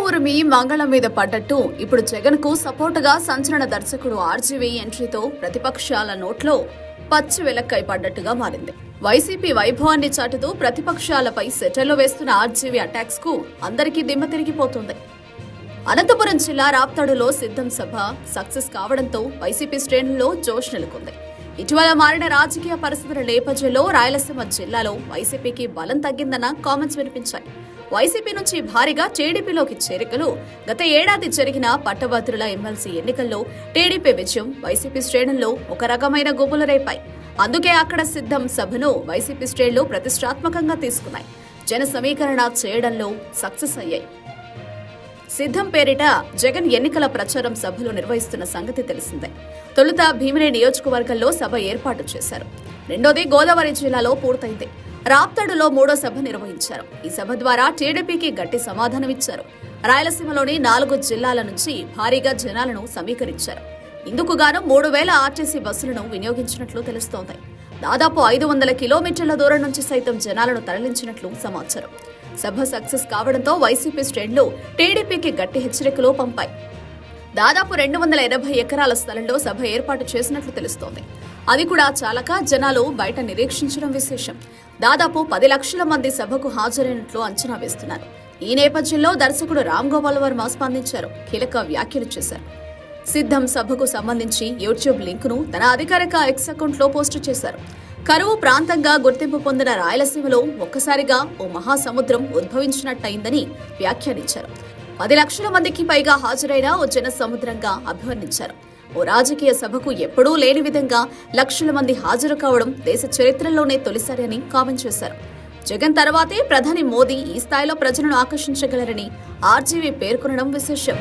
ఉరుమి మంగళం మీద పడ్డట్టు ఇప్పుడు జగన్ కు సపోర్టుగా సంచలన దర్శకుడు ఆర్జీవీ ఎంట్రీతో ప్రతిపక్షాల నోట్లో పచ్చి వెలక్కై పడ్డట్టుగా మారింది. వైసీపీ వైభవాన్ని చాటుతూ ప్రతిపక్షాలపై సెటర్లు వేస్తున్న ఆర్జీవీ అటాక్స్ కు అందరికీ దిమ్మ తిరిగిపోతుంది. అనంతపురం జిల్లా రాప్తాడులో సిద్ధం సభ సక్సెస్ కావడంతో వైసీపీ శ్రేణుల్లో జోష్ నెలకొంది. ఇటీవల మారిన రాజకీయ పరిస్థితుల నేపథ్యంలో రాయలసీమ జిల్లాలో వైసీపీకి బలం తగ్గిందన్న కామెంట్స్ వినిపించాయి. వైసీపీ నుంచి భారీగా టీడీపీలోకి చేరికలు, గత ఏడాది జరిగిన పట్టభద్రుల ఎమ్మెల్సీ ఎన్నికల్లో టీడీపీ విజయం వైసీపీ శ్రేణుల్లో ఒక రకమైన గుబులు రేపాయి. అందుకే అక్కడ సిద్ధం సభను వైసీపీ శ్రేణులు ప్రతిష్టాత్మకంగా తీసుకున్నాయి. జన సమీకరణ చేయడంలో సక్సెస్ అయ్యాయి. సిద్ధం పేరిట జగన్ ఎన్నికల ప్రచారం సభలు నిర్వహిస్తున్న సంగతి తెలిసిందే. తొలుత భీమిని నియోజకవర్గంలో సభ ఏర్పాటు చేశారు. రెండోది గోదావరి జిల్లాలో పూర్తయింది. రాప్తాడులో మూడో సభ నిర్వహించారు. ఈ సభ ద్వారా టీడీపీకి గట్టి సమాధానమిచ్చారు. రాయలసీమలోని 4 జిల్లాల నుంచి భారీగా జనాలను సమీకరించారు. ఇందుకుగాను 3000 ఆర్టీసీ బస్సులను వినియోగించినట్లు తెలుస్తోంది. దాదాపు 500 కిలోమీటర్ల దూరం నుంచి సైతం జనాలను తరలించినట్లు సమాచారం. సభ సక్సెస్ కావడంతో వైసీపీ శ్రేణులు టీడీపీకి గట్టి హెచ్చరికలు పంపాయి. దాదాపు 280 ఎకరాల స్థలంలో సభ ఏర్పాటు చేసినట్లు తెలుస్తోంది. అది కూడా చాలక జనాలు బయట నిరీక్షించడం విశేషం. దాదాపు 10 లక్షల మంది సభకు హాజరైనట్లు అంచనా వేస్తున్నారు. ఈ నేపథ్యంలో దర్శకుడు రామ్ గోపాల్ వర్మ స్పందించారు. కీలక వ్యాఖ్యలు చేశారు. సిద్ధం సభకు సంబంధించి యూట్యూబ్ లింకును తన అధికారిక ఎక్స్ అకౌంట్లో పోస్టు చేశారు. కరువు ప్రాంతంగా గుర్తింపు పొందిన రాయలసీమలో ఒక్కసారిగా ఓ మహాసముద్రం ఉద్భవించినట్టయిందని వ్యాఖ్యానించారు. 10 లక్షల మందికి పైగా హాజరైన ఓ జన సముద్రంగా అభివర్ణించారు. ఓ రాజకీయ సభకు ఎప్పుడూ లేని విధంగా లక్షల మంది హాజరు కావడం దేశ చరిత్రలోనే తొలిసారి అని కామెంట్ చేశారు. జగన్ తర్వాతే ప్రధాని మోదీ ఈ స్థాయిలో ప్రజలను ఆకర్షించగలరని ఆర్జీవీ పేర్కొనడం విశేషం.